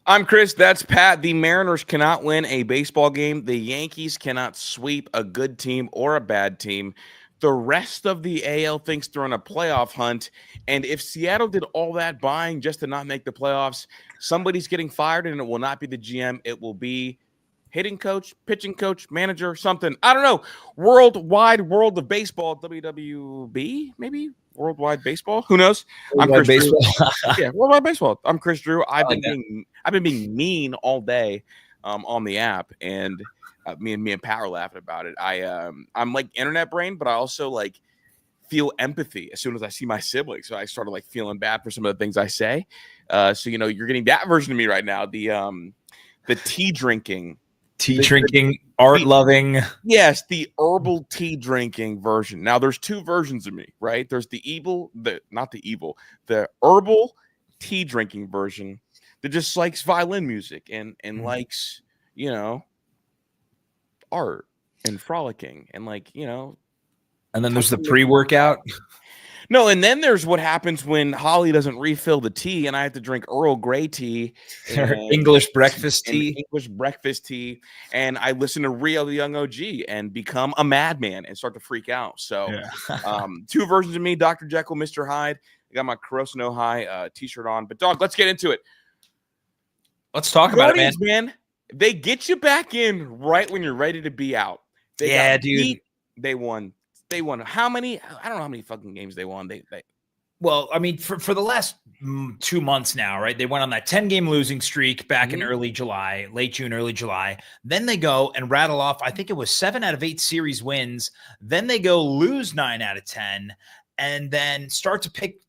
I'm Chris. That's Pat. The Mariners cannot win a baseball game. The Yankees cannot sweep a good team or a bad team. The rest of the AL thinks they're on a playoff hunt. And if Seattle did all that buying just to not make the playoffs, somebody's getting fired, and it will not be the GM. It will be hitting coach, pitching coach, manager, something. I don't know. Worldwide World of Baseball, WWB, maybe? Worldwide Baseball? Who knows? I'm Worldwide Chris Drew. baseball. Yeah, Worldwide Baseball. I'm Chris Drew. I've like been being mean all day on the app, and me and Pat are laughing about it. I'm like internet brain, but I also like feel empathy as soon as I see my siblings. So I started like feeling bad for some of the things I say. So you're getting that version of me right now. The tea drinking. Art loving. Yes, the herbal tea drinking version. Now, there's two versions of me, right? There's the herbal tea drinking version that just likes violin music and likes, art and frolicking and And then there's the pre-workout. No, and then there's what happens when Holly doesn't refill the tea, and I have to drink Earl Grey tea, English breakfast tea, and I listen to Rio the Young OG and become a madman and start to freak out. So, two versions of me: Dr. Jekyll, Mr. Hyde. I got my Kurosa no High t-shirt on, but dog, let's get into it. Let's talk about it, man. They get you back in right when you're ready to be out. Dude. They won. They won how many? I don't know how many fucking games they won. Well, I mean, for the last 2 months now, right? They went on that 10-game losing streak back in late June, early July. Then they go and rattle off, I think it was 7 out of 8 series wins. Then they go lose 9 out of 10, and then start to pick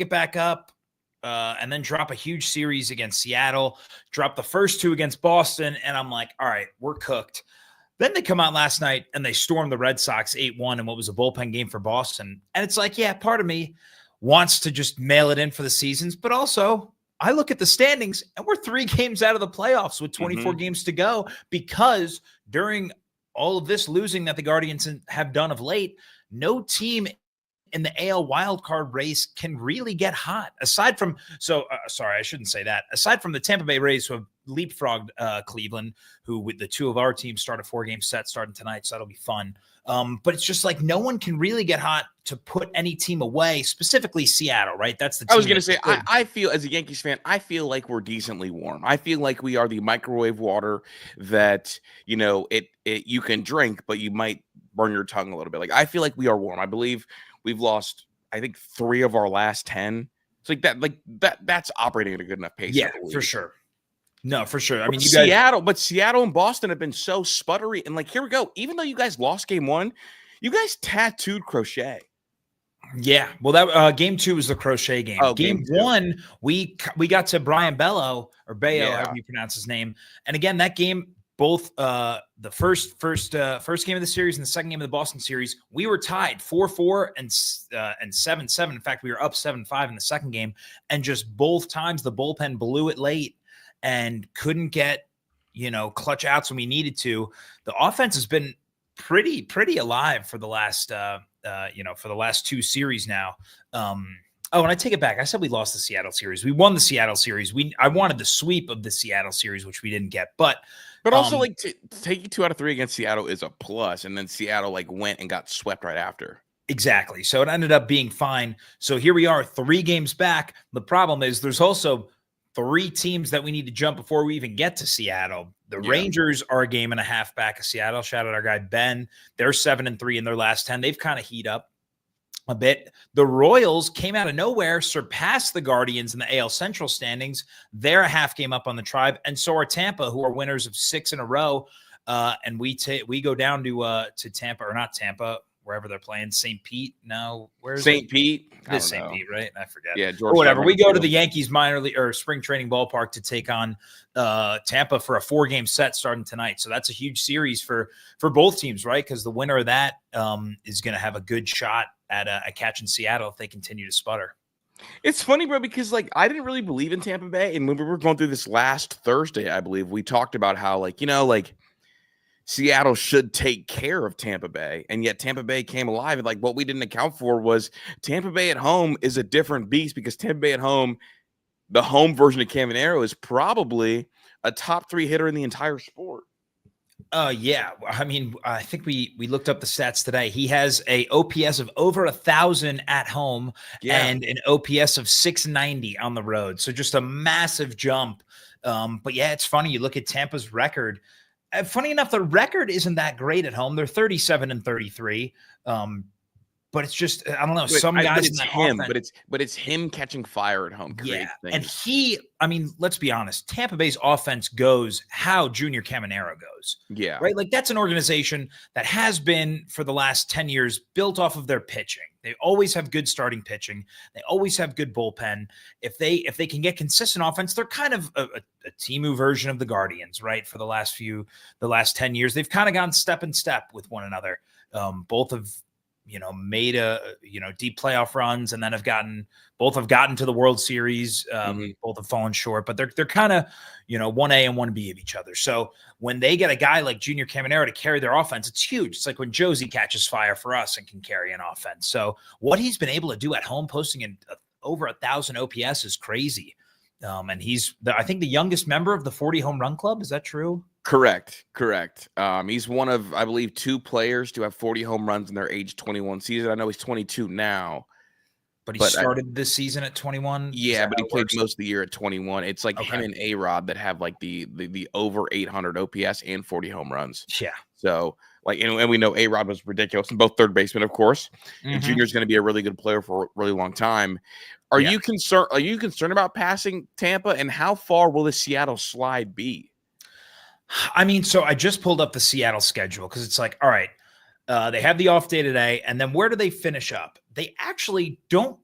it back up, and then drop a huge series against Seattle, drop the first 2 against Boston, and I'm like, all right, we're cooked. Then they come out last night and they storm the Red Sox 8-1 in what was a bullpen game for Boston. And it's like, yeah, part of me wants to just mail it in for the seasons, but also I look at the standings and we're 3 games out of the playoffs with 24 games to go, because during all of this losing that the Guardians have done of late, no team in the AL wildcard race can really get hot. Aside from, sorry, I shouldn't say that. Aside from the Tampa Bay Rays, who have leapfrogged Cleveland, who with the 2 of our teams start a 4-game set starting tonight, so that'll be fun. But it's just like no one can really get hot to put any team away, specifically Seattle, right? That's the team. I was going to say, I feel, as a Yankees fan, I feel like we're decently warm. I feel like we are the microwave water that, you can drink, but you might burn your tongue a little bit. Like, I feel like we are warm. I believe we've lost, I think, 3 of our last 10. It's that's operating at a good enough pace. Yeah, for sure. No, for sure. I mean, Seattle and Boston have been so sputtery. And here we go. Even though you guys lost game 1, you guys tattooed Crochet. Yeah. Well, that game 2 was the Crochet game. Oh, game 1, we got to Brian Bello, or Bayo, however you pronounce his name. And again, that game, both the first game of the series and the second game of the Boston series, we were tied 4-4 and 7-7. In fact, we were up 7-5 in the second game, and just both times the bullpen blew it late and couldn't get clutch outs when we needed to. The offense has been pretty alive for the last for the last 2 series now. And I take it back. I said we lost the Seattle series. We won the Seattle series. I wanted the sweep of the Seattle series, which we didn't get. But also, to take you 2 out of 3 against Seattle is a plus, and then Seattle went and got swept right after. Exactly. So it ended up being fine. So here we are, 3 games back. The problem is there's also 3 teams that we need to jump before we even get to Seattle. The Rangers are a game and a half back of Seattle. Shout out our guy Ben. They're 7-3 in their last 10. They've kind of heat up a bit. The Royals came out of nowhere, surpassed the Guardians in the AL Central standings. They're a half game up on the Tribe, and so are Tampa, who are winners of 6 in a row. And we go down to Tampa, or not Tampa, wherever they're playing. St. Pete. No, where's St. Pete? It is St. Pete, right? I forget. Yeah, George. Or whatever. We go to the Yankees minor league or spring training ballpark to take on Tampa for a 4-game set starting tonight. So that's a huge series for both teams, right? Because the winner of that is going to have a good shot at catching Seattle if they continue to sputter. It's funny, bro, because I didn't really believe in Tampa Bay, and when we were going through this last Thursday, I believe we talked about how Seattle should take care of Tampa Bay, and yet Tampa Bay came alive. And what we didn't account for was Tampa Bay at home is a different beast, because Tampa Bay at home the home version of Caminero is probably a top 3 hitter in the entire sport. Yeah. I mean, I think we looked up the stats today. He has a OPS of over 1,000 at home and an OPS of 690 on the road. So just a massive jump. But yeah, it's funny. You look at Tampa's record. Funny enough, the record isn't that great at home. They're 37-33. But it's just, I don't know. Some guys in that offense, but it's him catching fire at home. Yeah. And I mean, let's be honest. Tampa Bay's offense goes how Junior Caminero goes. Yeah. Right. Like that's an organization that has been for the last 10 years built off of their pitching. They always have good starting pitching. They always have good bullpen. If they can get consistent offense, they're kind of a Temu version of the Guardians, right? For the last 10 years, they've kind of gone step in step with one another. Both have, made deep playoff runs, and then both have gotten to the World Series. Both have fallen short, but they're kind of, 1A and 1B of each other. So when they get a guy like Junior Caminero to carry their offense, it's huge. It's like when Josie catches fire for us and can carry an offense. So what he's been able to do at home, posting over 1,000 OPS is crazy. And he's I think the youngest member of the 40 home run club. Is that true? Correct. He's one of, I believe, 2 players to have 40 home runs in their age 21 season. I know he's 22 now. But he started this season at 21? Yeah, but he played most of the year at 21. It's like him and A-Rod that have like the over 800 OPS and 40 home runs. Yeah. So, and we know A-Rod was ridiculous, and both third basemen, of course. And Junior's going to be a really good player for a really long time. Are you concerned about passing Tampa, and how far will the Seattle slide be? I mean, so I just pulled up the Seattle schedule because it's like, all right, they have the off day today, and then where do they finish up? They actually don't.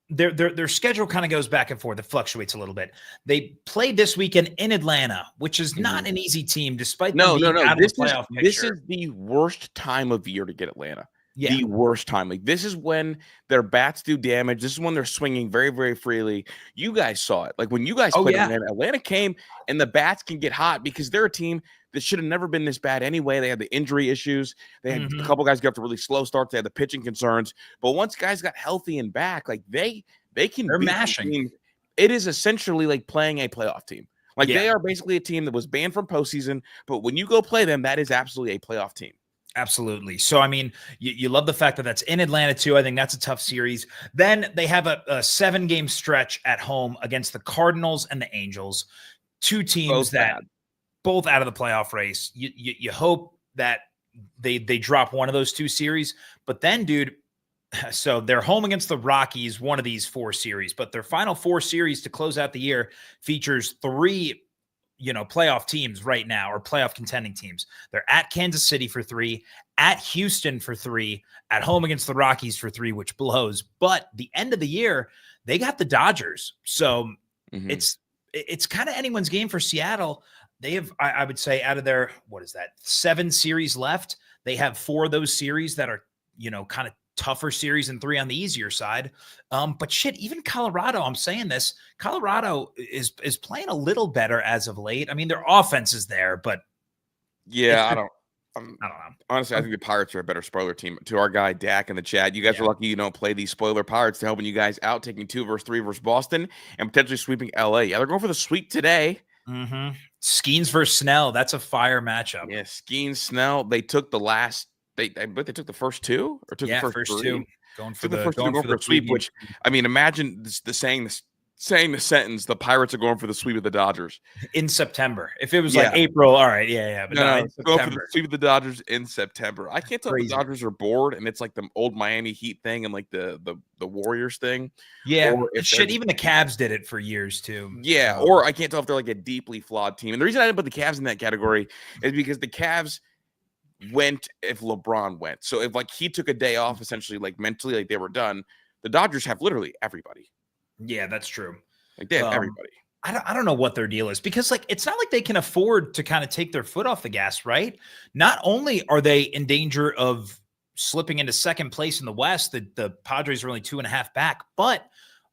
Their schedule kind of goes back and forth. It fluctuates a little bit. They played this weekend in Atlanta, which is not an easy team, despite them being out of the playoff picture. This is the worst time of year to get Atlanta. Yeah. The worst time. Like, this is when their bats do damage. This is when they're swinging very, very freely. You guys saw it. Like, when you guys played Atlanta came, and the bats can get hot because they're a team that should have never been this bad anyway. They had the injury issues. They had a couple guys get off to really slow starts. They had the pitching concerns. But once guys got healthy and back, like they're mashing. It is essentially like playing a playoff team. Like, they are basically a team that was banned from postseason. But when you go play them, that is absolutely a playoff team. Absolutely. So, I mean, you love the fact that that's in Atlanta too. I think that's a tough series. Then they have a 7-game stretch at home against the Cardinals and the Angels, 2 teams both out of the playoff race. You hope that they drop one of those 2 series, but then, dude, so they're home against the Rockies, one of these 4 series, but their final 4 series to close out the year features 3 playoff teams right now, or playoff contending teams. They're at Kansas City for 3, at Houston for 3, at home against the Rockies for 3, which blows. But the end of the year, they got the Dodgers. So it's kind of anyone's game for Seattle. They have, I would say, out of their, 7 series left, they have 4 of those series that are, kind of tougher series and 3 on the easier side. But shit, even Colorado, I'm saying this, Colorado is playing a little better as of late. I mean, their offense is there, but I don't know. Honestly, I think the Mm-hmm. Pirates are a better spoiler team. To our guy Dak in the chat, you guys are lucky you don't play these spoiler Pirates. They're helping you guys out, taking 2 versus 3 versus Boston and potentially sweeping LA. Yeah, they're going for the sweep today. Skeens versus Snell. That's a fire matchup. Yeah, Skeens, Snell. They took the last. They took the first 2 or took the first 3. 2 going for the first 2 going for the sweep. Which, I mean, imagine saying the sentence, the Pirates are going for the sweep of the Dodgers in September. If it was like April, all right, but no, going for the sweep of the Dodgers in September. I can't tell if the Dodgers are bored and it's like the old Miami Heat thing and like the Warriors thing. Yeah, even the Cavs did it for years too. Yeah, or I can't tell if they're like a deeply flawed team. And the reason I didn't put the Cavs in that category is because the Cavs went if LeBron went. So if like he took a day off, essentially like mentally, like they were done. The Dodgers have literally everybody. Yeah, that's true. Like they have everybody. I don't know what their deal is, because like it's not like they can afford to kind of take their foot off the gas, right? Not only are they in danger of slipping into second place in the West, the Padres are only 2.5 back, but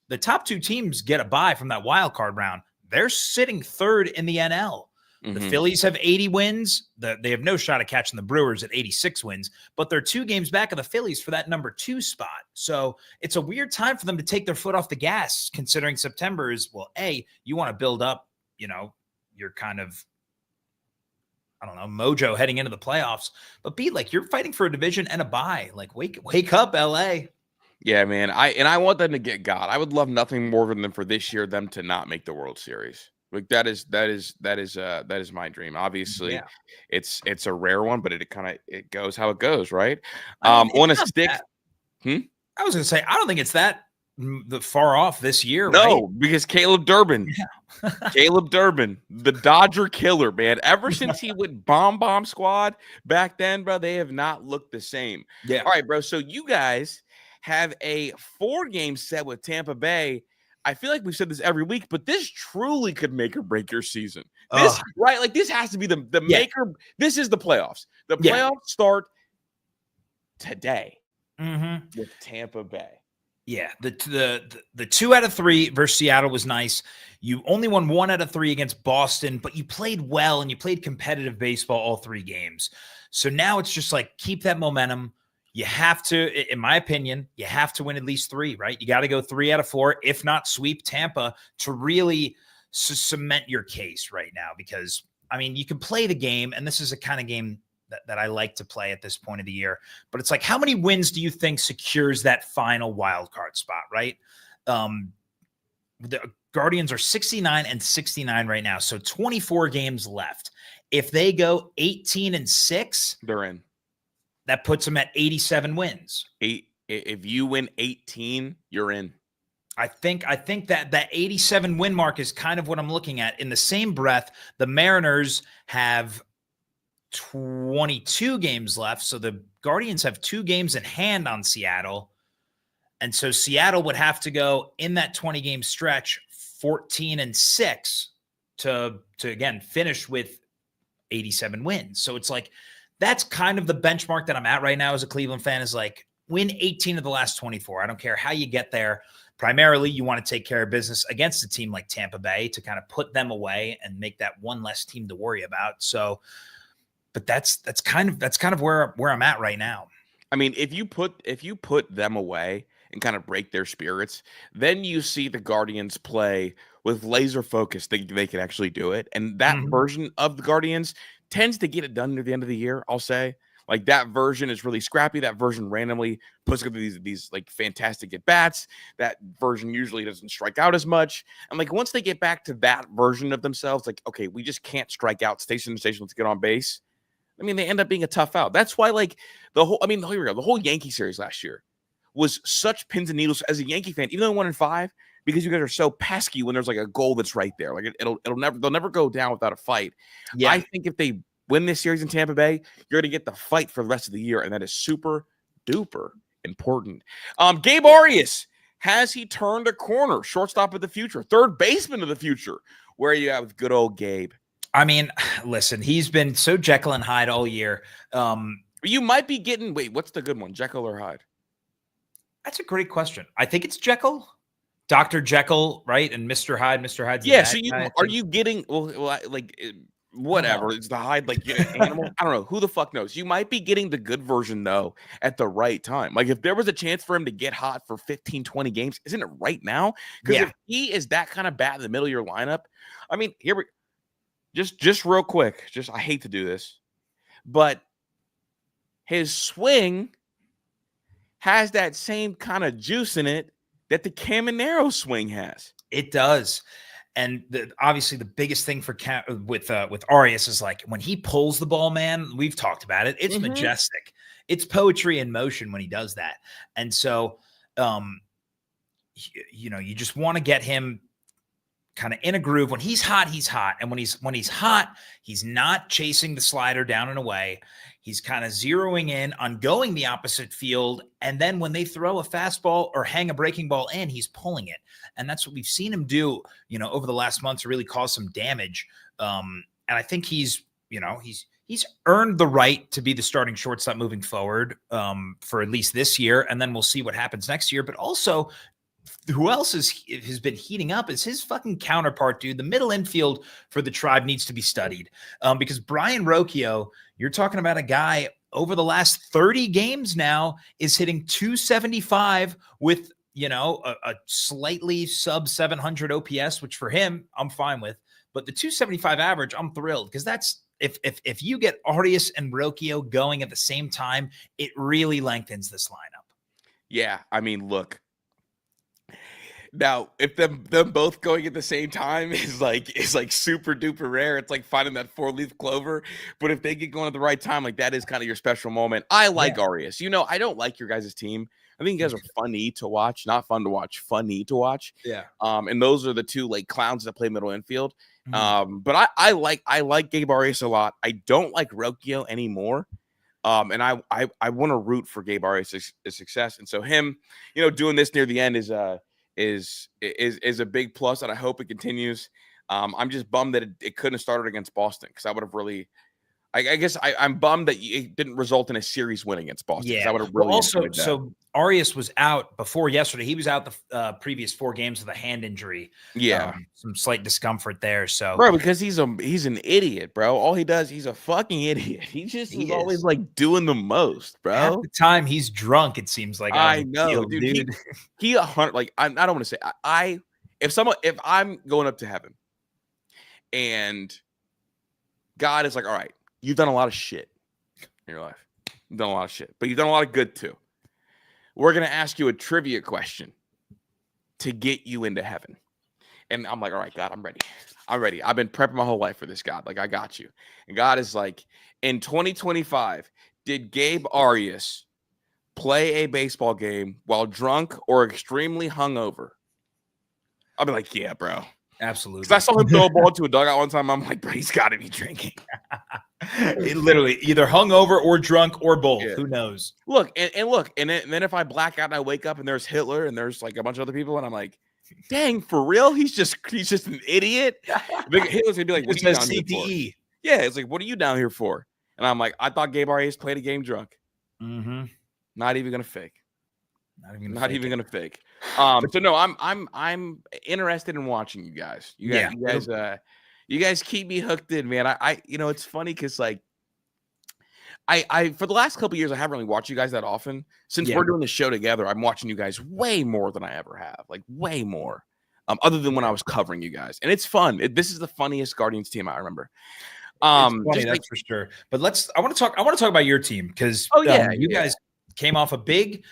the top 2 teams get a bye from that wild card round. They're sitting 3rd in the NL. The Mhm. Phillies have 80 wins. They have no shot at catching the Brewers at 86 wins, but they're 2 games back of the Phillies for that number 2 spot. So it's a weird time for them to take their foot off the gas, considering September is, well, A, you want to build up, your kind of, I don't know, mojo heading into the playoffs, but B, like, you're fighting for a division and a bye. Like, wake up, LA. Yeah, man. I want them to get God. I would love nothing more than for this year them to not make the World Series. Like that is my dream. Obviously, Yeah. it's a rare one, but it goes how it goes, right? I mean, On it's a not stick. that. Hmm? I was going to say, I don't think it's that the far off this year, right? No, because Caleb Durbin, Yeah. Caleb Durbin, the Dodger killer, man. Ever since he went bomb squad back then, bro, they have not looked the same. Yeah. All right, bro. So you guys have a 4-game set with Tampa Bay. I feel like we've said this every week, but this truly could make or break your season. This, right? Like, this has to be the maker. This is the playoffs. The playoffs start today with Tampa Bay. Yeah, the 2 out of 3 versus Seattle was nice. You only won 1 out of 3 against Boston, but you played well and you played competitive baseball all 3 games. So now it's just like, keep that momentum. You have to, in my opinion, you have to win at least 3, right? You got to go 3 out of 4, if not sweep Tampa, to really cement your case right now. Because, I mean, you can play the game, and this is a kind of game that I like to play at this point of the year. But it's like, how many wins do you think secures that final wild card spot, right? The Guardians are 69 and 69 right now, so 24 games left. If they go 18-6, they're in. That puts them at 87 wins. If you win 18, you're in. I think that 87 win mark is kind of what I'm looking at. In the same breath, the Mariners have 22 games left. So the Guardians have 2 games in hand on Seattle. And so Seattle would have to go in that 20-game stretch 14-6 to again finish with 87 wins. So it's like, that's kind of the benchmark that I'm at right now as a Cleveland fan, is like, win 18 of the last 24. I don't care how you get there. Primarily, you want to take care of business against a team like Tampa Bay to kind of put them away and make that one less team to worry about. So, but that's kind of where I'm at right now. I mean, if you put them away and kind of break their spirits, then you see the Guardians play with laser focus. They can actually do it, and that version of the Guardians tends to get it done near the end of the year. I'll say, like, that version is really scrappy. That version randomly puts together these like fantastic at bats. That version usually doesn't strike out as much. And like, once they get back to that version of themselves, like, okay, we just can't strike out station to station. Let's get on base. I mean, they end up being a tough out. That's why, like, the whole Yankee series last year was such pins and needles as a Yankee fan, even though they won in 5, because you guys are so pesky when there's like a goal that's right there. Like, they'll never go down without a fight. Yeah. I think if they win this series in Tampa Bay, you're going to get the fight for the rest of the year, and that is super duper important. Gabe Arias, has he turned a corner? Shortstop of the future, third baseman of the future. Where are you at with good old Gabe? I mean, listen, he's been so Jekyll and Hyde all year. You might be getting, wait, what's the good one, Jekyll or Hyde? That's a great question. I think it's Jekyll. Dr. Jekyll, right? And Mr. Hyde. Mr. Hyde's so are you getting whatever? It's the Hyde, like, animal. I don't know. Who the fuck knows? You might be getting the good version though at the right time. Like, if there was a chance for him to get hot for 15, 20 games, isn't it right now? Because if he is that kind of bat in the middle of your lineup, I mean, here we just real quick. I hate to do this, but his swing has that same kind of juice in it that the Caminero swing has. It does. And obviously the biggest thing for with Arias is, like, when he pulls the ball, man, we've talked about it. It's majestic. It's poetry in motion when he does that. And so, you just want to get him kind of in a groove. When he's hot, he's hot. And when he's hot, he's not chasing the slider down and away. He's kind of zeroing in on going the opposite field. And then when they throw a fastball or hang a breaking ball in, he's pulling it. And that's what we've seen him do, over the last month, to really cause some damage. And I think he's earned the right to be the starting shortstop moving forward for at least this year. And then we'll see what happens next year. But also, who else has been heating up is his fucking counterpart, dude. The middle infield for the Tribe needs to be studied because Brian Rocchio, you're talking about a guy over the last 30 games now is hitting 275 with, a slightly sub 700 OPS, which for him, I'm fine with. But the 275 average, I'm thrilled because that's if you get Arias and Rocchio going at the same time, it really lengthens this lineup. Yeah, I mean, look. Now, if them both going at the same time is like super duper rare. It's like finding that 4-leaf clover. But if they get going at the right time, like that is kind of your special moment. I like Arias. I don't like your guys' team. I think you guys are funny to watch, not fun to watch, funny to watch. Yeah. And those are the two like clowns that play middle infield. But I like Gabe Arias a lot. I don't like Rocchio anymore. And I want to root for Gabe Arias' success. And so him, doing this near the end is a big plus, and I hope it continues. I'm just bummed that it couldn't have started against Boston because I would have really. I guess I'm bummed that it didn't result in a series win against Boston. Yeah, I would have really also. So Arias was out before yesterday. He was out the previous 4 games with a hand injury. Yeah, some slight discomfort there. So, bro, because he's an idiot, bro. All he does, he's a fucking idiot. He is always like doing the most, bro. Half the time he's drunk. It seems like I know, dude. He 100. Like I don't want to say if I'm going up to heaven, and God is like, all right. You've done a lot of shit in your life. You've done a lot of shit, but you've done a lot of good too. We're going to ask you a trivia question to get you into heaven. And I'm like, all right, God, I'm ready. I'm ready. I've been prepping my whole life for this, God. Like, I got you. And God is like, in 2025, did Gabe Arias play a baseball game while drunk or extremely hungover? I'll be like, yeah, bro. Absolutely. Because I saw him throw a ball to a dugout one time. I'm like, bro, he's got to be drinking. It literally either hungover or drunk or both. Yeah. Who knows? Look, and then if I black out and I wake up and there's Hitler and there's like a bunch of other people and I'm like, dang, for real? He's just an idiot. Hitler's gonna be like, what are you down here for? Yeah, it's like, what are you down here for? And I'm like, I thought Gabe Arias played a game drunk. Mm-hmm. Not even gonna fake. Not even gonna fake. So no, I'm interested in watching you guys. You guys keep me hooked in, man. I it's funny because like I for the last couple of years I haven't really watched you guys that often. Since we're doing the show together, I'm watching you guys way more than I ever have. Like way more. Other than when I was covering you guys. And it's fun. This is the funniest Guardians team I remember. Funny, that's for sure. But I want to talk about your team because you guys came off a big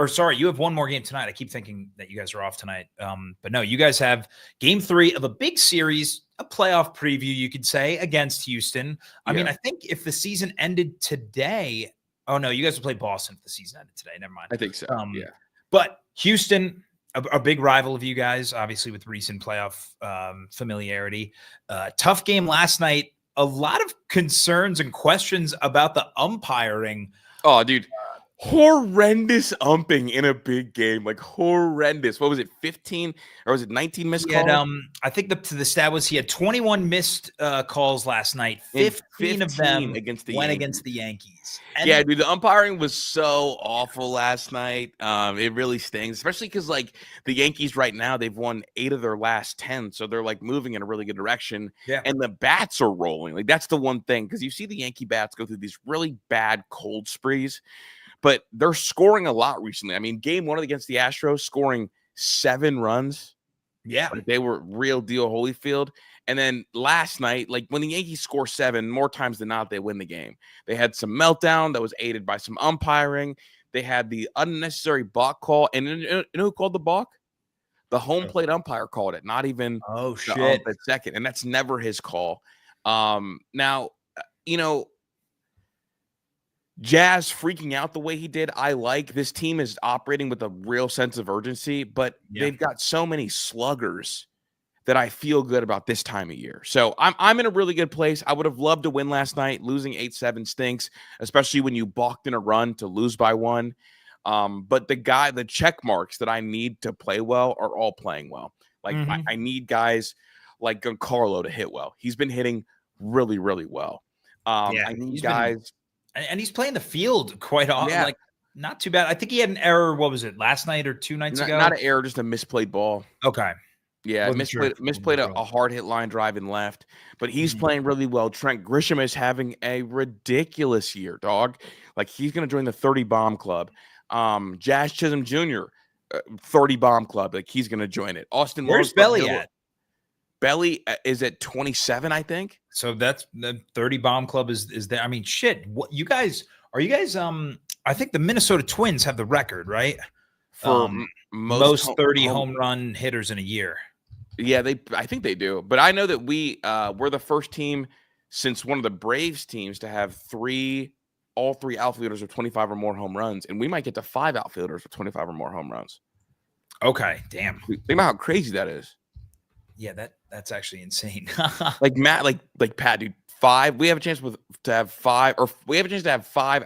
sorry, you have one more game tonight. I keep thinking that you guys are off tonight. But no, you guys have game 3 of a big series, a playoff preview, you could say, against Houston. I mean, I think if the season ended today, oh no, you guys will play Boston if the season ended today. Never mind. I think so. But Houston, a big rival of you guys, obviously with recent playoff familiarity. Tough game last night. A lot of concerns and questions about the umpiring. Oh, dude. Horrendous umping in a big game, like horrendous. What was it, 15 or was it 19 missed calls? I think the stat was he had 21 missed calls last night. 15 of them against the Yankees. And yeah, dude, the umpiring was so awful last night. It really stings, especially because like the Yankees right now, they've won 8 of their last 10, so they're like moving in a really good direction. Yeah, and the bats are rolling. Like that's the one thing, because you see the Yankee bats go through these really bad cold sprees. But they're scoring a lot recently. I mean, game 1 against the Astros, scoring 7 runs. Yeah. Like they were real deal Holyfield. And then last night, like when the Yankees score 7, more times than not, they win the game. They had some meltdown that was aided by some umpiring. They had the unnecessary balk call. And you know who called the balk? The home plate umpire called it, not even shit at second. And that's never his call. Now, Jazz freaking out the way he did. I like this team is operating with a real sense of urgency, but they've got so many sluggers that I feel good about this time of year. So I'm in a really good place. I would have loved to win last night. Losing 8-7 stinks, especially when you balked in a run to lose by 1. But the check marks that I need to play well are all playing well. Like I need guys like Giancarlo to hit well. He's been hitting really, really well. I need guys. And he's playing the field quite often. Yeah. Like Not too bad. I think he had an error. What was it, last night or 2 nights ago? Not an error, just a misplayed ball. Okay. Yeah, misplayed a hard hit line drive and left, but he's playing really well. Trent Grisham is having a ridiculous year, dog. Like he's gonna join the 30 bomb club. Jazz Chisholm Jr., 30 bomb club. Like he's gonna join it. Austin, where's Belly at? Belly is at 27, I think. So that's the 30 bomb club is there. I mean, shit. What you guys are? You guys I think the Minnesota Twins have the record, right? For most 30 home run hitters in a year. Yeah, I think they do. But I know that we're the first team since one of the Braves teams to have all three outfielders with 25 or more home runs, and we might get to 5 outfielders with 25 or more home runs. Okay, damn. Think about how crazy that is. Yeah, that's actually insane. Like Matt, like Pat, dude, 5. We have a chance to have 5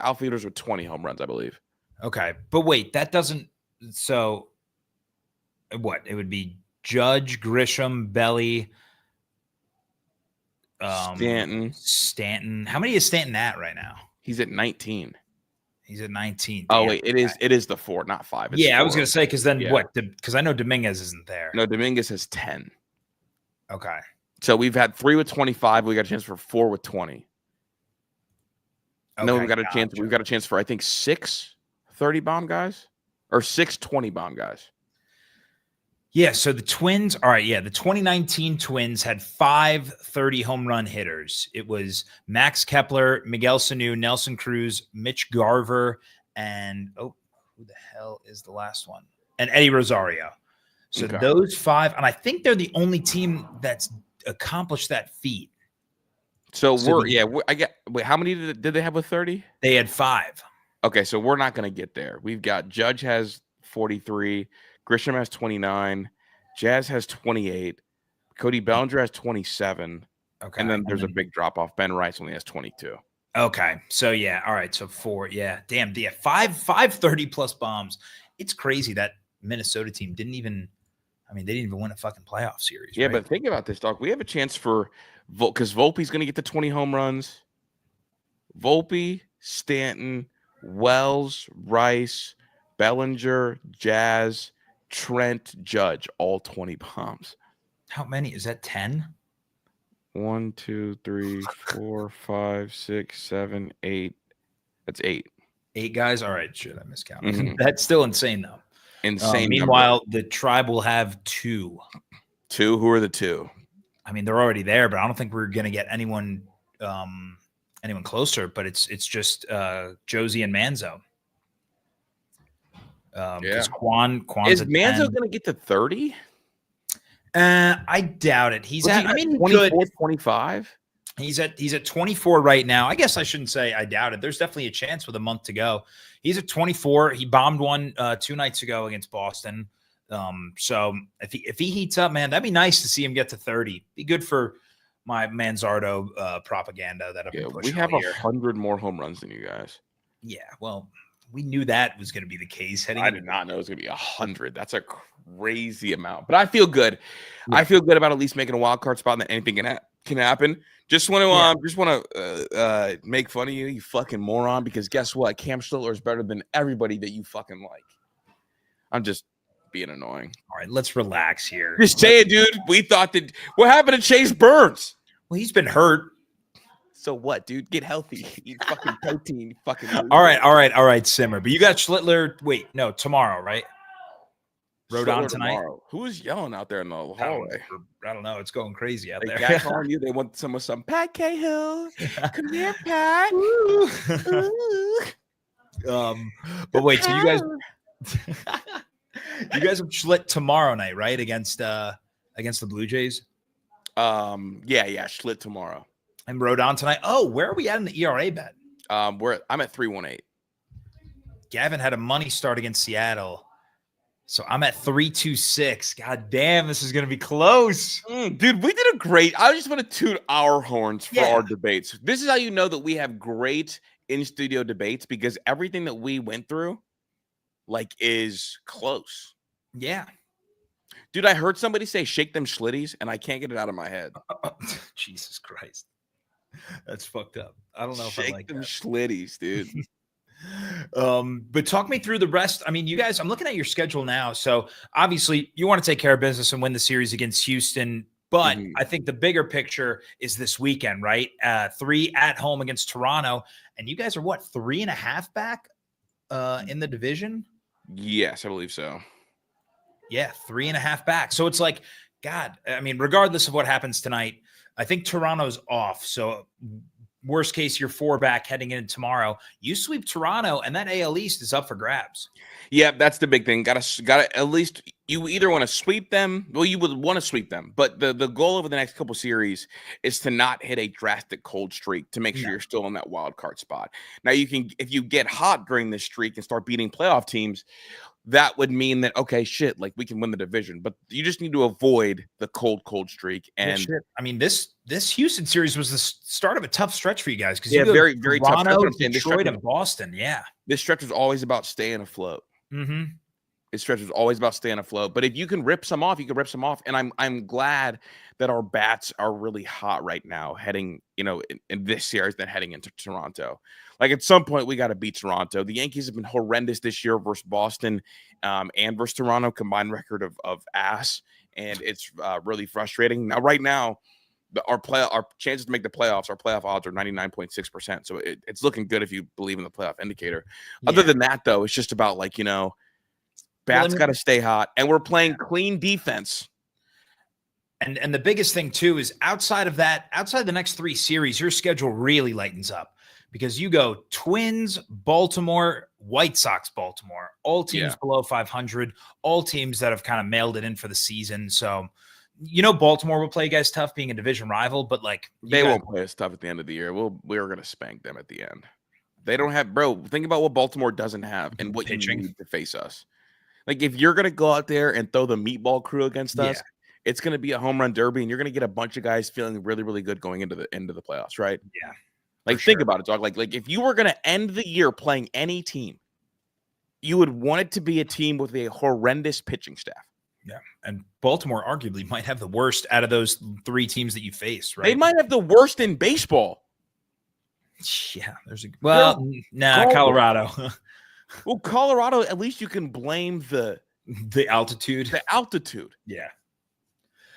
outfielders with 20 home runs, I believe. Okay, but wait, that doesn't. So, what it would be? Judge, Grisham, Belly, Stanton. How many is Stanton at right now? He's at 19. He's at 19. Damn. Oh wait, it is the 4, not 5. It's 4. I was gonna say because then what? Because I know Dominguez isn't there. No, Dominguez has 10. Okay. So we've had 3 with 25. We got a chance for 4 with 20. Okay, no, we've got a chance. We've got a chance for I think 6 30 bomb guys or 6 20 bomb guys. Yeah, so the Twins, all right, yeah, the 2019 Twins had 5 30 home run hitters. It was Max Kepler, Miguel Sanu, Nelson Cruz, Mitch Garver, and who the hell is the last one? And Eddie Rosario. So those 5, and I think they're the only team that's accomplished that feat. So wait, how many did they have with 30? They had 5. Okay, so we're not going to get there. We've got Judge has 43. Grisham has 29. Jazz has 28. Cody Bellinger has 27. Okay. And then there's a big drop off. Ben Rice only has 22. Okay. So yeah. All right. So 4. Yeah. Damn. Yeah. 5 30 plus bombs. It's crazy that Minnesota team they didn't even win a fucking playoff series. Yeah. Right? But think about this, dog. We have a chance for because Volpe's going to get to 20 home runs. Volpe, Stanton, Wells, Rice, Bellinger, Jazz, Trent, Judge, all 20 bombs. How many? Is that 10? 1, 2, 3, 4, 5, 6, 7, 8. That's 8. 8 guys? All right. Shit, I miscounted. Mm-hmm. That's still insane, though. Insane. Meanwhile, the Tribe will have 2. 2? Who are the 2? I mean, they're already there, but I don't think we're going to get anyone closer. But it's just Josie and Manzo. Kwan's is Manzo going to get to 30? I doubt it. He's at 24, 25. He's at 24 right now. I guess I shouldn't say I doubt it. There's definitely a chance with a month to go. He's at 24. He bombed one 2 nights ago against Boston. So if he heats up, man, that'd be nice to see him get to 30. Be good for my Manzardo propaganda that I've been pushing. We have 100 more home runs than you guys. Yeah, well, we knew that was going to be the case. I did not know it was going to be 100. That's a crazy amount. But I feel good. Yeah. I feel good about at least making a wild card spot and that anything can happen. Just want to make fun of you fucking moron. Because guess what? Cam Stiller is better than everybody that you fucking like. I'm just being annoying. All right, let's relax here. Just say it, dude. We thought that. What happened to Chase Burns? Well, he's been hurt. So what, dude? Get healthy. Eat fucking protein. You fucking. All right. Simmer. But you got Schlittler. Wait, no, tomorrow, right? Rodon tonight. Tomorrow. Who's yelling out there in the hallway? I don't know. It's going crazy out there. They calling you. They want some Pat Cahill. Come here, Pat. But wait, so you guys, have Schlitt tomorrow night, right? Against the Blue Jays. Yeah, Schlitt tomorrow. And Rodon tonight. Oh, where are we at in the ERA bet? I'm at 3.18. Gavin had a money start against Seattle. So I'm at 3.26. God damn, this is going to be close. Dude, we did a great. I just want to toot our horns for our debates. This is how you know that we have great in-studio debates because everything that we went through, is close. Yeah. Dude, I heard somebody say shake them schlitties, and I can't get it out of my head. Jesus Christ. That's fucked up. I don't know if shake I like them that. Schlitties, dude. But talk me through the rest. I mean, you guys, I'm looking at your schedule now. So obviously you want to take care of business and win the series against Houston. But Mhm. I think the bigger picture is this weekend, right? 3 at home against Toronto. And you guys are what, 3.5 back in the division? Yes, I believe so. Yeah, 3.5 back. So it's like, God, I mean, regardless of what happens tonight, I think Toronto's off. So worst case, you're 4 back heading into tomorrow. You sweep Toronto, and that AL East is up for grabs. Yeah, that's the big thing. Gotta at least you either want to sweep them. Well, you would want to sweep them, but the goal over the next couple series is to not hit a drastic cold streak to make sure No. you're still in that wild card spot. Now you can, if you get hot during this streak and start beating playoff teams, that would mean that okay, shit, like we can win the division. But you just need to avoid the cold streak. Well, And shit. I mean, this Houston series was the start of a tough stretch for you guys because you yeah, go very very tough. That's Toronto, what I'm saying. Detroit, and Boston. Yeah. This stretch was always about staying afloat. Mm-hmm. His stretch was always about staying afloat. But if you can rip some off, you can rip some off. And I'm glad that our bats are really hot right now, heading, in this series than heading into Toronto. Like at some point, we got to beat Toronto. The Yankees have been horrendous this year versus Boston and versus Toronto, combined record of ass. And it's really frustrating. Now, right now, our chances to make the playoffs, our playoff odds are 99.6%. So it's looking good if you believe in the playoff indicator. Yeah. Other than that, though, it's just about bats got to stay hot, and we're playing clean defense. And the biggest thing too is outside the next 3 series, your schedule really lightens up because you go Twins, Baltimore, White Sox, Baltimore, all teams below 500, all teams that have kind of mailed it in for the season. So, Baltimore will play you guys tough being a division rival, but they won't play us tough at the end of the year. We're going to spank them at the end. They don't have, think about what Baltimore doesn't have and what pitching you need to face us. Like, if you're going to go out there and throw the meatball crew against us, it's going to be a home run derby, and you're going to get a bunch of guys feeling really, really good going into the end of the playoffs, right? Yeah. Like, think about it, dog. Like if you were going to end the year playing any team, you would want it to be a team with a horrendous pitching staff. Yeah. And Baltimore arguably might have the worst out of those 3 teams that you faced, right? They might have the worst in baseball. Yeah. Colorado. Well, Colorado, at least you can blame the altitude. The altitude. Yeah.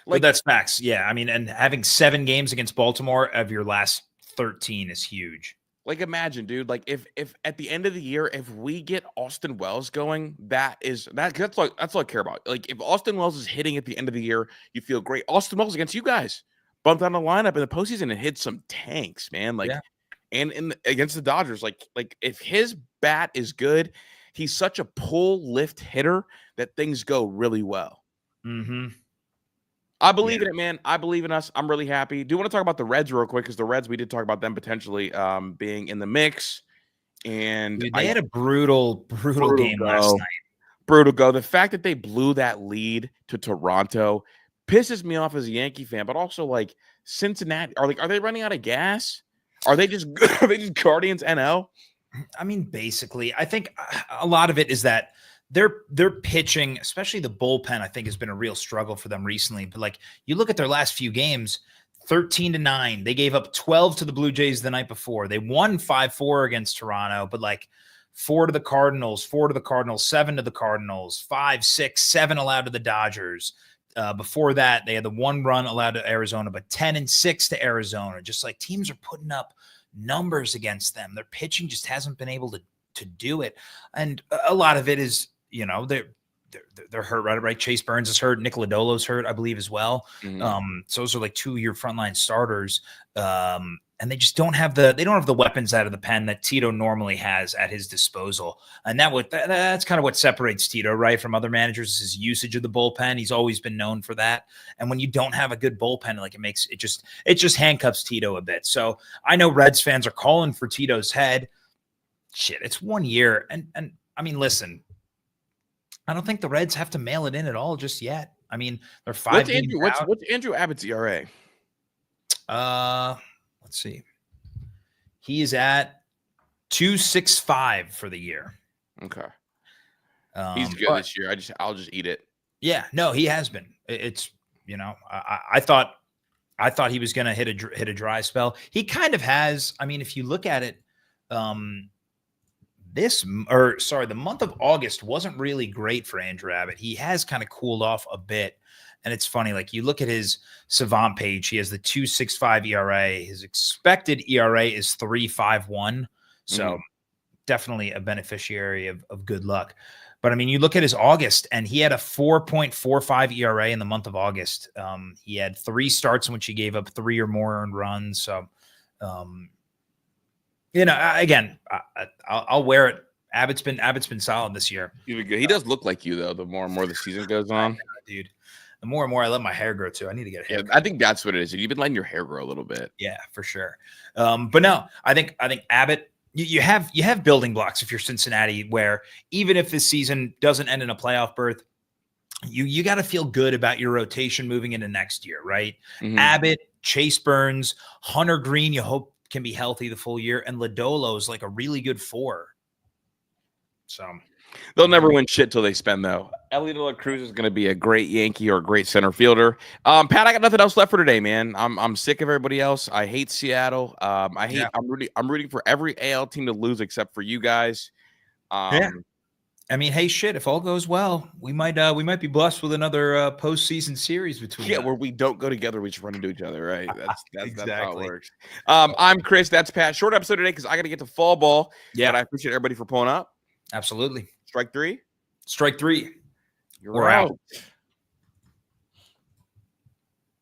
But that's facts. Yeah. I mean, and having 7 games against Baltimore of your last 13 is huge. Like, imagine, dude, like if at the end of the year, if we get Austin Wells going, that's all I care about. Like, if Austin Wells is hitting at the end of the year, you feel great. Austin Wells against you guys bumped on the lineup in the postseason and hit some tanks, man. Like, and against the Dodgers, like if his bat is good, he's such a pull lift hitter that things go really well. Mm-hmm. I believe in it, man. I believe in us. I'm really happy. Do you want to talk about the Reds real quick? Because the Reds, we did talk about them potentially being in the mix. And dude, they had a brutal game last night. Brutal go. The fact that they blew that lead to Toronto pisses me off as a Yankee fan, but also like Cincinnati are they running out of gas? Are they just Guardians NL? I mean, basically, I think a lot of it is that their pitching, especially the bullpen, I think has been a real struggle for them recently. But like you look at their last few games, 13-9, they gave up 12 to the Blue Jays the night before. They won 5-4 against Toronto, but like 4 to the Cardinals, 7 to the Cardinals, 5, 6, 7 allowed to the Dodgers. Before that, they had the 1 run allowed to Arizona, but 10-6 to Arizona. Just like teams are putting up numbers against them. Their pitching just hasn't been able to do it. And a lot of it is, they're hurt, right? Chase Burns is hurt. Nick Lodolo's hurt, I believe, as well. Mm-hmm. So those are like 2 of your frontline starters. And they just don't have the weapons out of the pen that Tito normally has at his disposal. And that's kind of what separates Tito, right, from other managers, his usage of the bullpen. He's always been known for that. And when you don't have a good bullpen, like it just handcuffs Tito a bit. So I know Reds fans are calling for Tito's head. Shit, it's 1 year. And I mean, listen, I don't think the Reds have to mail it in at all just yet. I mean, they're 5 games out. What's Andrew Abbott's ERA? Let's see. He is at 2.65 for the year. Okay. He's good this year. I'll just eat it. Yeah, no, he has been. It's I thought he was going to hit a dry spell. He kind of has. I mean, if you look at it, the month of August wasn't really great for Andrew Abbott. He has kind of cooled off a bit. And it's funny, like you look at his Savant page, he has the 2.65 ERA. His expected ERA is 3.51. So definitely a beneficiary of good luck. But I mean, you look at his August, and he had a 4.45 ERA in the month of August. He had 3 starts in which he gave up 3 or more earned runs. So, again, I'll wear it. Abbott's been solid this year. He does look like you, though. The more and more the season goes on, dude. The more and more I let my hair grow too. I need to get a haircut. I think that's what it is. You've been letting your hair grow a little bit. Yeah, for sure. But no, I think Abbott. You have building blocks if you're Cincinnati, where even if this season doesn't end in a playoff berth, you got to feel good about your rotation moving into next year, right? Abbott, Chase Burns, Hunter Green, you hope can be healthy the full year, and Lodolo is like a really good 4. So they'll never win shit till they spend, though. Elliot De La Cruz is going to be a great Yankee or a great center fielder. Pat, I got nothing else left for today, man. I'm sick of everybody else. I hate Seattle. I'm rooting for every AL team to lose except for you guys. I mean, hey, shit. If all goes well, we might be blessed with another postseason series between. Yeah, where we don't go together, we just run into each other, right? That's exactly. That's how it works. I'm Chris. That's Pat. Short episode today because I got to get to fall ball. Yeah, but I appreciate everybody for pulling up. Absolutely. Strike 3. Strike 3. We're out.